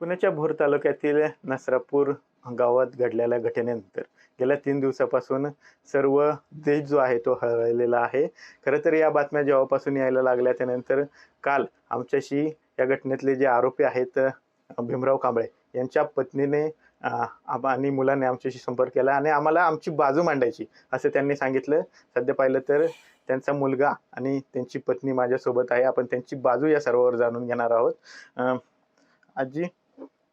पुण्याच्या भोर तालुक्यातील नसरापूर गावात घडलेल्या घटनेनंतर गेल्या 3 दिवसापासून सर्व देश जो आहे तो हळहळलेला आहे. खरं तर या बातम्या जेव्हापासून यायला लागल्या त्यानंतर काल आमच्याशी या घटनेतले जे आरोपी आहेत भीमराव कांबळे यांच्या पत्नीने आणि मुलाने आमच्याशी संपर्क केला आणि आम्हाला आमची बाजू मांडायची असं त्यांनी सांगितलं. सध्या पाहिलं तर त्यांचा मुलगा आणि त्यांची पत्नी माझ्यासोबत आहे. आपण त्यांची बाजू या सर्वावर जाणून घेणार आहोत. आजी,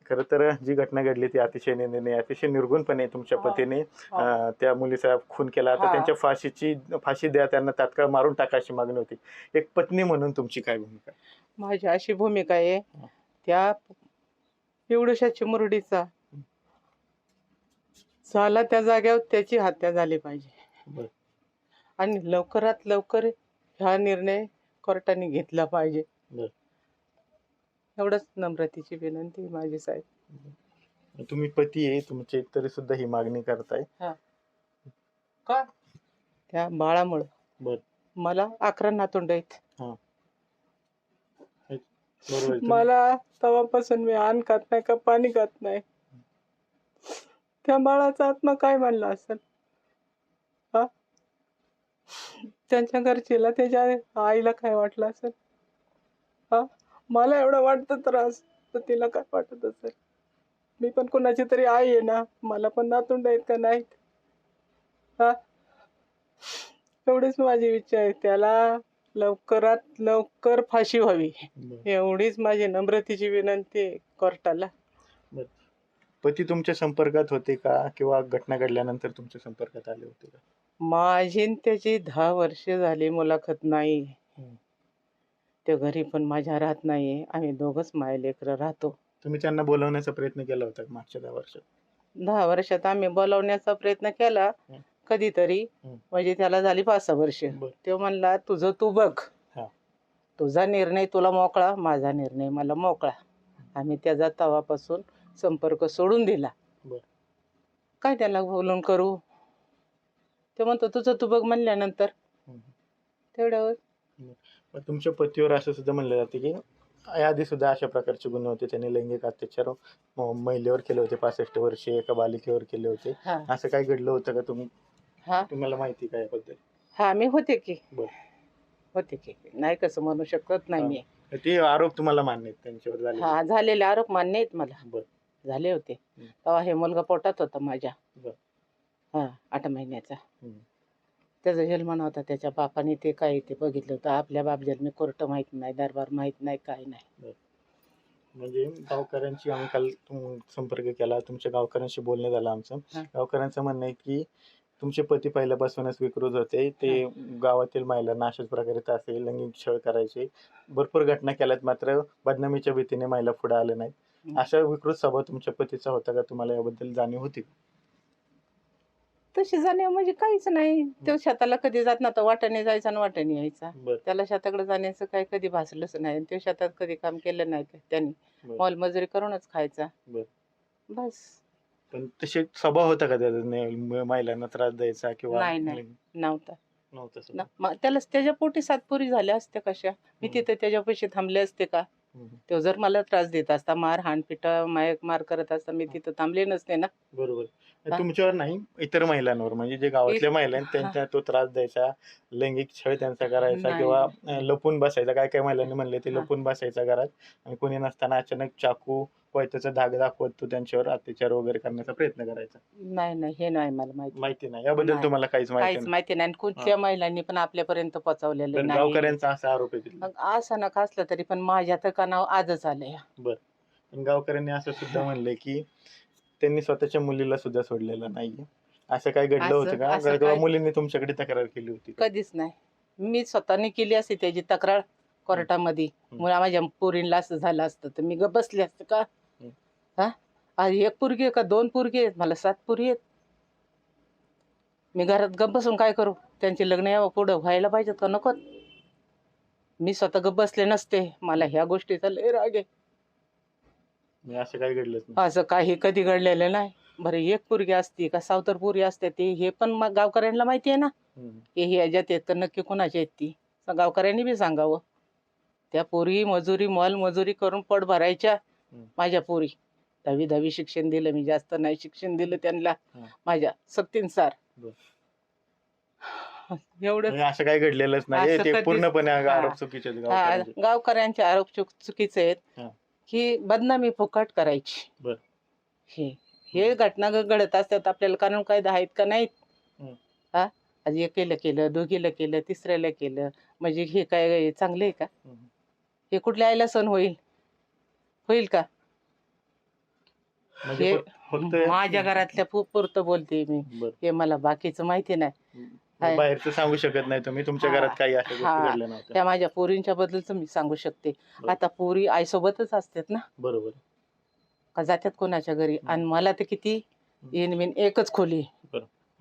खरं तर जी घटना घडली ती अतिशय निंदनीय, अतिशय निर्गुणपणे तुमच्या पतीने त्या मुलीचा खून केला. आता त्यांच्या फाशी द्या, त्यांना तात्काळ मारून टाका अशी मागणी होती. एक पत्नी म्हणून तुमची काय भूमिका? माझी अशी भूमिका आहे, त्या एवढ्याशा चिमुरडीचा झाला त्या जाग्यावर त्याची हत्या झाली पाहिजे. बरं. आणि लवकरात लवकर हा निर्णय कोर्टाने घेतला पाहिजे. बरं. एवढंच नम्रतेची विनंती माझी साहेब. तुम्ही पती आहे तुमचे तरी सुद्धा ही मागणी करताय का? त्या बाळामुळं. बर. मला 11 नातवंड आहेत. बरोबर. मला तेव्हापासून मी अन्न खात नाही का पाणी खात नाही. त्या बाळाचा आत्मा काय म्हणला असेल? त्यांच्या घरचीला त्याच्या आईला काय वाटलं असेल? मला एवढं वाटतं त्रास तर तिला काय वाटत असेल? मी पण कोणाची तरी आई आहे ना, मला पण नातवंड आहेत का नाहीत? एवढीच माझी इच्छा आहे, त्याला लवकरात लवकर फाशी व्हावी एवढीच माझी नम्रतेची विनंती आहे कोर्टाला. पती तुमच्या संपर्कात होते का किंवा घटना घडल्यानंतर तुमच्या संपर्कात आले होते का? माझी त्याची 10 वर्ष झाली मुलाखत नाही. ते घरी पण माझ्या राहत नाहीये. आम्ही दोघंच माय लेकरं राहतो. तुम्ही त्यांना बोलवण्याचा प्रयत्न केला होता मागच्या 10 वर्षात? 10 वर्षात आम्ही बोलावण्याचा प्रयत्न केला कधीतरी, म्हणजे त्याला झाली 5-6 वर्ष. तो म्हणला तुझं तू बघ, तुझा निर्णय तुला मोकळा, माझा निर्णय मला मोकळा. आम्ही त्याचा तेव्हापासून संपर्क सोडून दिला. काय त्याला बोलून करू? ते म्हणतो तुझं तू बघ म्हणल्यानंतर तेवढ्यावर. तुमच्या पतीवर असं सुद्धा म्हणलं जाते की याआधी सुद्धा अशा प्रकारचे गुन्हे होते, त्यांनी लैंगिक अत्याचार महिलेवर केले होते. 65 वर्षे एका बालिकेवर केले होते. असं काय घडलं होतं का? तुम्हाला माहिती काय याबद्दल? मी होते की. होते की, नाही कसं म्हणू शकत नाही मी. ते आरोप तुम्हाला मान्य आहेत त्यांच्यावर? झालेले आरोप मान्य आहेत मला. झाले होते तेव्हा हे मुलगा पोटात होता माझ्या. 8 महिन्याचा. त्याचा जन्म नव्हता. त्याच्या बापाने ते काय ते बघितलं होतं. आपल्या बाप जन्मी कोर्ट माहित नाही, दरबार माहित नाही, काय नाही. म्हणजे गावकऱ्यांची आम्ही काल संपर्क केला, तुमच्या गावकऱ्यांशी बोलणं झालं आमचं. गावकऱ्यांचं म्हणणं आहे की तुमचे पती पहिल्यापासूनच विकृत होते. ते गावातील महिलांना अशाच प्रकारे असे लैंगिक छळ करायचे. भरपूर घटना केल्यात, मात्र बदनामीच्या भीतीने महिला पुढे आले नाहीत. अशा विकृत स्वभाव तुमच्या पतीचा होता का? तुम्हाला याबद्दल जाणीव होती? तशी जाणीव म्हणजे काहीच नाही. तो शेताला कधी जात नव्हता. वाट्याने जायचा आणि वाट्याने यायचा. त्याला शेताकडे जाण्याचं काही कधी भासलंच नाही. तो शेतात कधी काम केलं नाही त्यांनी. मोलमजुरी करूनच खायचा. बस. पण तसे स्वभाव होता का त्याचा महिलांना त्रास द्यायचा किंवा? नाही, नव्हता. त्याला त्याच्या पोटी 7 पोरी झाल्या असत्या कशा? मी तिथे त्याच्यापाशी थांबले असते का? तो जर मला त्रास देत असता, मार हाणपिटा मार करत असता, मी तिथं थांबले नसते ना. बरोबर. तुमच्यावर नाही, इतर महिलांवर, म्हणजे जे गावातल्या महिला आहेत त्यांना तो त्रास द्यायचा, लैंगिक छळ त्यांचा करायचा किंवा लपून बसायचा. काय काय महिलांनी म्हणले ते लपून बसायचा घरात आणि कोणी नसताना अचानक चाकू त्याचा धाग दाखवत तो त्यांच्यावर अत्याचार वगैरे करण्याचा प्रयत्न करायचा. नाही, हे नाही मला माहिती नाही. याबद्दल तुम्हाला काहीच माहिती नाही. कुठल्या महिलांनी पण आपल्यापर्यंत पोहोचवलेलं नाही. गावकऱ्यांचा असा आरोप आहे. असं नका असलं तरी पण माझ्या तर कानावर आजच आलंय. पण गावकऱ्यांनी असं सुद्धा म्हणलंय की त्यांनी स्वतःच्या मुलीला सुद्धा सोडलेलं नाहीये. असं काय घडलं होतं का किंवा मुलींनी तुमच्याकडे तक्रार केली होती? कधीच नाही. मी स्वतःने केली असती त्याची तक्रार कोर्टामध्ये. माझ्या पोरींला असं झालं असतं तर मी गप्प बसले असते का? एक पोरगी का 2 पोरगी आहेत? मला 7 पोरी आहेत. मी घरात गप्प बसून काय करू? त्यांचे लग्न यावं पुढं व्हायला पाहिजेत का नको? मी स्वतः गप्प बसले नसते. मला ह्या गोष्टीचा लय राग आहे. असं काही घडलं? असं काही कधी घडलेलं नाही. बरं, एक पोरगी असती का सावतर पोरी असते ते हे पण गावकऱ्यांना माहिती आहे ना. हे ह्याच्यात आहेत तर नक्की कोणाच्या आहेत ती गावकऱ्यांनी बी सांगावं. त्या पोरी मजुरी मोलमजुरी करून पोट भरायच्या माझ्या पोरी 10वी शिक्षण दिलं मी, जास्त नाही शिक्षण दिलं त्यांना माझ्या सक्तीनुसार. एवढं म्हणजे असं काही घडलेलंच नाही, असं ते कधीच- पूर्णपणे हा. आरोप चुकीचे आहेत गावकऱ्यांचे. गावकऱ्यांचे आरोप चुकीचे आहेत की बदनामी फुकट करायची. बर. हे घटना घडत असतात, आपल्याला कानून कायदा आहेत का नाहीत? हा, आज एकीला केलं, दोघीला केलं, तिसऱ्याला केलं, म्हणजे हे काय चांगले आहे का? हे कुठल्या आईला सण होईल का? म्हणजे हे फक्त माझ्या घरातल्या पुरतं बोलते मी, हे मला बाकीचं माहिती नाही. बाहेरचं सांगू शकत नाही तुम्ही, तुमच्या घरात काही अशा गोष्टी घडल्या नव्हत्या. त्या माझ्या पोरींच्या बद्दलच मी सांगू शकते. आता पोरी आईसोबतच असतात ना, बरोबर, का जात्यात कोणाच्या घरी? आणि मला तर किती येणबिन एकच खोली,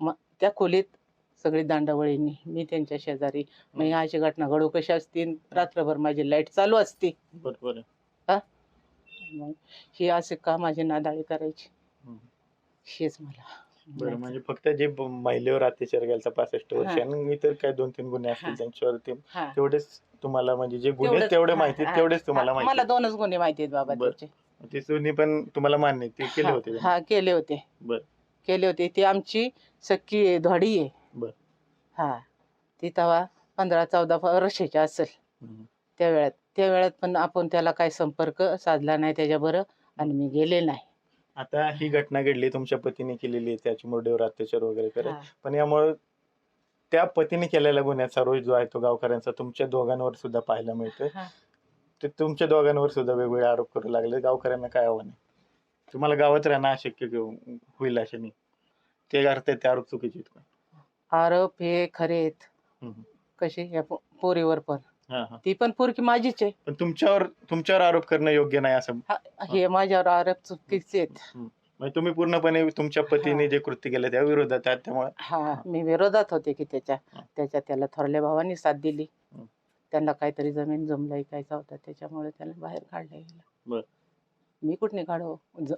मग त्या खोलीत सगळी दांडावळींनी, मी त्यांच्या शेजारी, मग अशी घटना घडू कशी असतील? रात्रभर माझी लाईट चालू असते. बरोबर. मग ही असे का माझी नादाळी करायची? हेच मला बरं. म्हणजे फक्त जे महिलेवर अत्याचार केला 65 वर्ष आणि इतर काय 2-3 गुन्हे असतील त्यांच्यावरती तेवढेच तुम्हाला, म्हणजे जे गुन्हे तेवढे माहिती तेवढेच तुम्हाला माहिती? मला 2च गुन्हे माहिती आहेत बाबा त्याचे. ते दोन्ही पण तुम्हाला मान्य ते केले होते? हा, केले होते. केले होते. ती आमची सख्खी धोडी आहे. हा, ती तेव्हा 15-14 वर्षाची असेल त्या वेळात पण आपण त्याला काही संपर्क साधला नाही त्याच्याबरोबर, आणि मी गेले नाही. आता ही घटना घडली, तुमच्या पतीने केलेली आहे, त्याची मुरडेवर अत्याचार वगैरे करत, पण यामुळे त्या पतीने केलेल्या गुन्ह्याचा रोष जो आहे तो गावकऱ्यांचा तुमच्या दोघांवर सुद्धा पाहायला मिळतोय. ते तुमच्या दोघांवर सुद्धा वेगवेगळे आरोप करू लागले. गावकऱ्यांना काय आव्हान आहे? तुम्हाला गावात राहणं अशक्य होईल असे नाही, ते करतायत ते आरोप चुकीचे आहेत का? आरोप हे खरे आहेत. कसे? या पोरीवर पण, ती पण पोरकी माझीच आहे, पण तुमच्यावर आरोप करणं योग्य नाही असं? हे माझ्यावर आरोप चुकीचे आहेत. म्हणजे तुम्ही पूर्णपणे तुमच्या पतीने जे कृत्य केलं त्या विरोधात आहात, त्यामुळे? मी विरोधात होते की त्याला थोरल्या भावानी साथ दिली. त्यांना काहीतरी जमीन जमलायचा होता, त्याच्यामुळे त्याला बाहेर काढलं गेलं. मी कुठने काढू?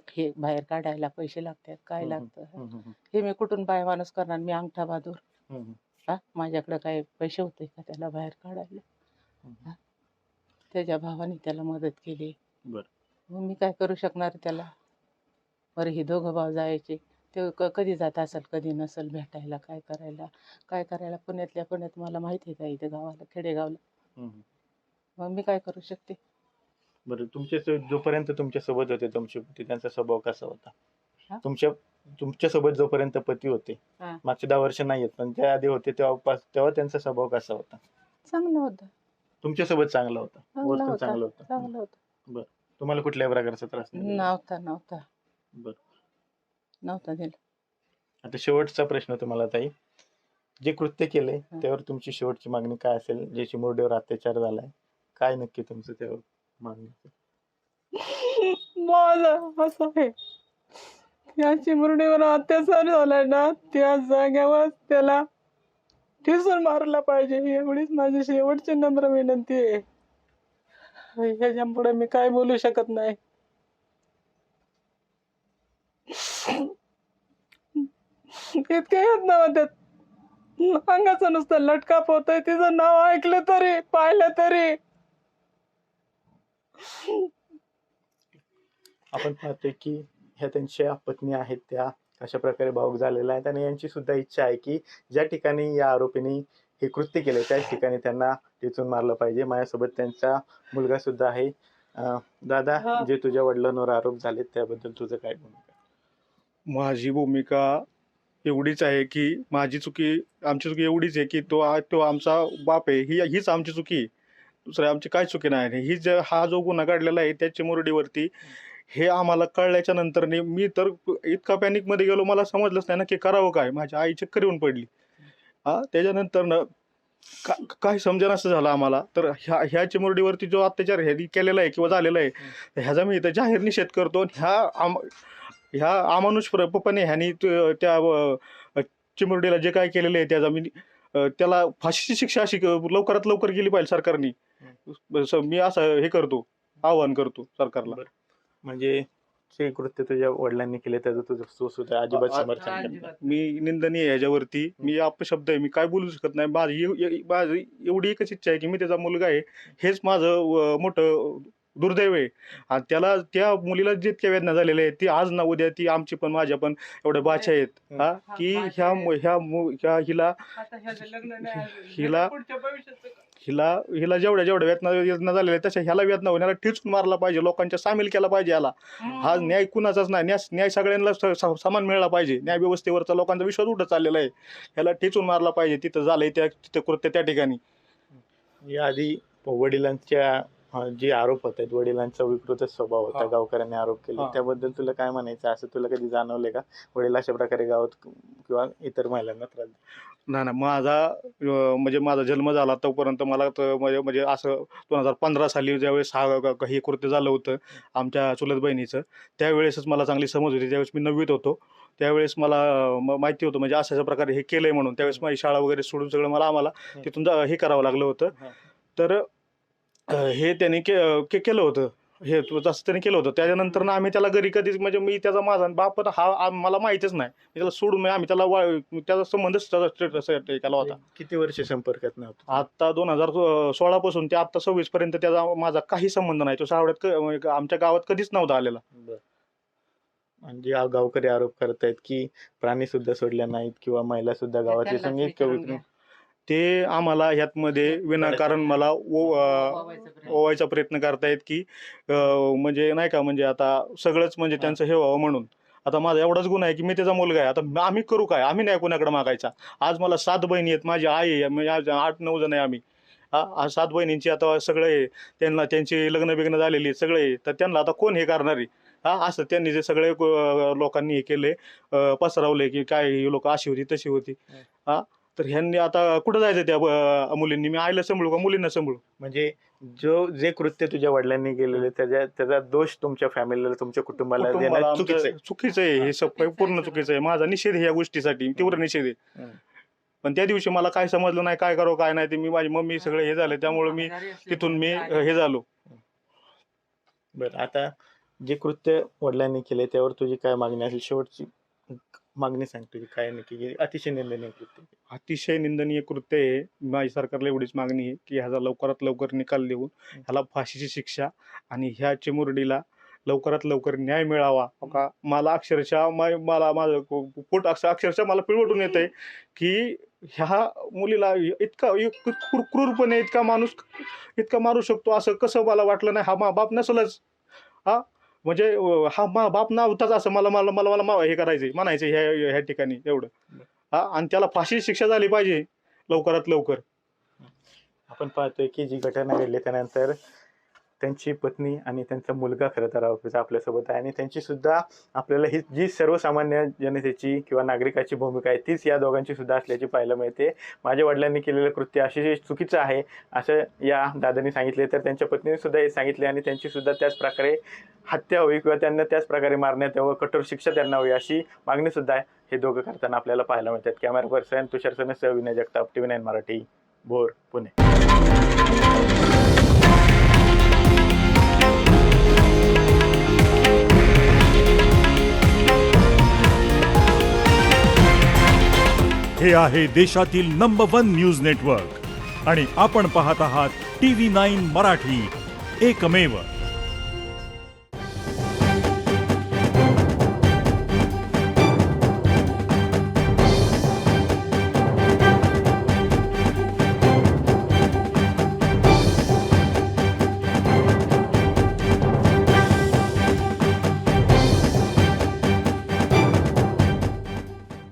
हे बाहेर काढायला पैसे लागतात, काय लागतं, हे मी कुठून बाय माणूस करणार? मी अंगठा बहादूर, माझ्याकडे काय पैसे होते का त्याला बाहेर काढायला? त्याच्या भावाने त्याला मदत केली, मग मी काय करू शकणार त्याला? बरं, हे दोघं भाव जायचे, ते कधी जात असेल कधी नसेल भेटायला, काय करायला पुण्यातल्या पुण्यात मला माहिती आहे का इथे गावाला, खेडेगावला, मग मी काय करू शकते? बरं, जोपर्यंत तुमच्या सोबत होते तुमचे पती, त्यांचा स्वभाव कसा होता? तुमच्या सोबत जोपर्यंत पती होते, मागचे 10 वर्ष नाहीयेत पण त्या आधी होते, तेव्हा त्यांचा स्वभाव कसा होता? चांगला होता. तुमच्यासोबत चांगला होता? चांगलं होतं. चांगलं होतं. बरं. तुम्हाला कुठल्याही प्रकारचा त्रास नव्हता. नव्हता दिला. आता शेवटचा प्रश्न तुम्हाला ताई, जे कृत्य केले त्यावर तुमची शेवटची मागणी काय असेल? जे चिमुरडीवर अत्याचार झालाय, काय नक्की तुमचं त्यावर मागणी? माझं असं आहे, या चिमुरडीवर अत्याचार झालाय ना, त्या जाग्यावर त्याला ठिसून मारला पाहिजे, एवढीच माझी शेवटची नम्र विनंती आहे. ह्याच्या पुढे मी काय बोलू शकत नाही. इतके येत नव्हत्यात, अंगाचं नुसतं लटकाप होतंय, तिचं नाव ऐकलं तरी, पाहिलं तरी. आपण पाहतोय की ह्या त्यांच्या पत्नी आहेत, त्या अशा प्रकारे भावूक झालेल्या आहेत, आणि यांची सुद्धा इच्छा आहे की ज्या ठिकाणी या आरोपींनी हे कृत्य केले त्याच ठिकाणी त्यांना टिचून मारलं पाहिजे. माझ्यासोबत त्यांचा मुलगा सुद्धा आहे. दादा, जे तुझ्या वडिलांवर आरोप झाले त्याबद्दल तुझं काय भूमिका? माझी भूमिका एवढीच आहे की आमची चुकी एवढीच आहे की तो आमचा बाप आहे, हीच आमची चुकी आहे, दुसरी आमची काय चुकी नाही. हा जो गुन्हा घडलेला आहे त्या चिमुरडीवरती, हे आम्हाला कळल्याच्या नंतर मी तर इतका पॅनिक मध्ये गेलो, मला समजलंच नाही ना की करावं काय. माझ्या आई चक्कर येऊन पडली. त्याच्यानंतर काय समजेना असं झालं आम्हाला. तर ह्या चिमुरडीवरती जो अत्याचार ह्यांनी केलेला आहे किंवा झालेला आहे, ह्याचा मी इथं जाहीर निषेध करतो. ह्या अमानुषपणे ह्यांनी त्या चिमुरडीला जे काय केलेलं आहे त्याला फाशीची शिक्षा अशी लवकरात लवकर केली पाहिजे सरकारने. मी असं हे करतो, आवाहन करतो सरकारला. म्हणजे जे कृत्य तुझ्या वडिलांनी केले त्याचं तुझं सुद्धा अजिबात समर्थन? मी निंदनीय ह्याच्यावरती मी अपशब्द आहे, मी काय बोलू शकत नाही. माझी एवढी एकच इच्छा आहे की मी त्याचा मुलगा आहे, हेच माझं मोठं दुर्दैव आहे. आणि त्याला त्या मुलीला जितक्या वेदना झालेल्या आहेत ती आज ना उद्या ती आमची पण माझ्या पण एवढ्या बाच्या आहेत हा की हिला हिला जेवढ्या वेदना झालेल्या तशा ह्याला वेदना होण्याला ठेचून मारला पाहिजे, लोकांच्या सामील केला पाहिजे याला. हा न्याय कुणाचाच नाही, न्याय सगळ्यांना समान मिळाला पाहिजे. न्याय व्यवस्थेवरचा लोकांचा विश्वास उठत चाललेला आहे, ह्याला ठेचून मारला पाहिजे. तिथं झालंय तिथं कृत्य त्या ठिकाणी. याआधी वडिलांच्या जे आरोप होत आहेत, वडिलांचा विकृत स्वभाव होता, गावकऱ्यांनी आरोप केले, त्याबद्दल तुला काय म्हणायचं? असं तुला कधी जाणवलंय का वडील अशा प्रकारे गावात किंवा इतर महिलांना त्रास? नाही म्हणजे माझा जन्म झाला तोपर्यंत मला म्हणजे असं 2015 साली ज्यावेळेस हे कृत्य झालं होतं आमच्या चुलत बहिणीचं, त्यावेळेसच मला चांगली समज होती. त्यावेळेस मी 9वीत होतो. त्यावेळेस मला माहिती होतं म्हणजे अशा प्रकारे हे केलंय म्हणून. त्यावेळेस माझी शाळा वगैरे सोडून सगळं आम्हाला तिथून हे करावं लागलं होतं. तर हे त्यांनी केलं होतं, हे जसं त्यांनी केलं होतं. त्याच्यानंतर ना आम्ही त्याला घरी कधीच म्हणजे मी त्याचा माझा बाप हा मला माहितीच नाही. त्याला सोडून आम्ही त्याचा संबंधच केला होता. किती वर्ष संपर्कात नव्हतं? आता 2016 पासून ते आता 26 पर्यंत त्याचा माझा काही संबंध नाही. तो सावड्यात आमच्या गावात कधीच नव्हता आलेला. म्हणजे गावकरी आरोप करतायत की प्राणी सुद्धा सोडल्या नाहीत किंवा महिला सुद्धा गावाची संगीत ते आम्हाला ह्यातमध्ये विनाकारण मला ओवायचा प्रयत्न करतायत की म्हणजे नाही का, म्हणजे आता सगळंच म्हणजे त्यांचं हे व्हावं म्हणून. आता माझा एवढाच गुन्हा आहे की मी त्याचा मुलगा आहे. आता आम्ही करू काय? आम्ही नाही कोणाकडे मागायचा. आज मला 7 बहिणी आहेत, माझी आई आहे, म्हणजे 8-9 जण आहे आम्ही. 7 बहिणींची आता सगळं आहे, त्यांची लग्न बिग्न झालेली सगळे आहे. तर त्यांना आता कोण हे करणार आहे? असं त्यांनी जे सगळे लोकांनी हे केले, पसरवले की काय ही लोक अशी होती तशी होती. तर ह्यांनी आता कुठं जायचं त्या मुलींनी? मी आईला सांभाळू का मुलींना सांभाळू? म्हणजे जे कृत्य तुझ्या वडिलांनी केलेले त्याचा दोष तुमच्या फॅमिलीला, तुमच्या कुटुंबाला देणं चुकीचं आहे. हे पूर्ण चुकीचं आहे. माझा निषेध आहे या गोष्टीसाठी, तीव्र निषेध आहे. पण त्या दिवशी मला काय समजलं नाही, काय करावं काय नाही. ते मी माझी मम्मी सगळे हे झाले, त्यामुळे मी तिथून हे झालो. बरं, आता जे कृत्य वडिलांनी केले त्यावर तुझी काय मागणी असेल? शेवटची मागणी सांग तुझी काय नक्की? अतिशय निंदनीय कृत्य, अतिशय निंदनीय कृत्य आहे. माझी सरकारला एवढीच मागणी आहे की ह्याचा लवकरात लवकर निकाल देऊन ह्याला फाशीची शिक्षा आणि ह्या चिमुरडीला लवकरात लवकर न्याय मिळावा. का मला अक्षरशः माझं पोट अक्षरशः मला पिळवटून येत आहे की ह्या मुलीला इतका क्रूरपणे इतका मारू शकतो असं कसं मला वाटलं नाही. हा बाप नसलच. म्हणजे हा बाप नव्हताच असं मला हे करायचंय, म्हणायचं ह्या ठिकाणी एवढं. आणि त्याला फाशी शिक्षा झाली पाहिजे लवकरात लवकर. आपण पाहतोय की जी घटना घडली त्यानंतर त्यांची पत्नी आणि त्यांचा मुलगा खरं तर आपल्यासोबत आहे, आणि त्यांची सुद्धा आपल्याला ही जी सर्वसामान्य जनतेची किंवा नागरिकाची भूमिका आहे तीच या दोघांची सुद्धा असल्याची पाहायला मिळते. माझ्या वडिलांनी केलेलं कृत्य अतिशय चुकीचं आहे असं या दादांनी सांगितले, तर त्यांच्या पत्नीने सुद्धा हे सांगितले, आणि त्यांची सुद्धा त्याच प्रकारे हत्या होई किंवा त्यांना त्याच प्रकारे मारण्यात यावं, कठोर शिक्षा त्यांना होई अशी मागणी सुद्धा हे दोघं करताना आपल्याला पाहायला मिळतात. कॅमेरा पर्सन तुषार सह विनय जगताप, TV9 मराठी, भोर, पुणे. हे आहे देशातील नंबर 1 न्यूज नेटवर्क आणि आपण पाहत आहात TV9 मराठी, एकमेव.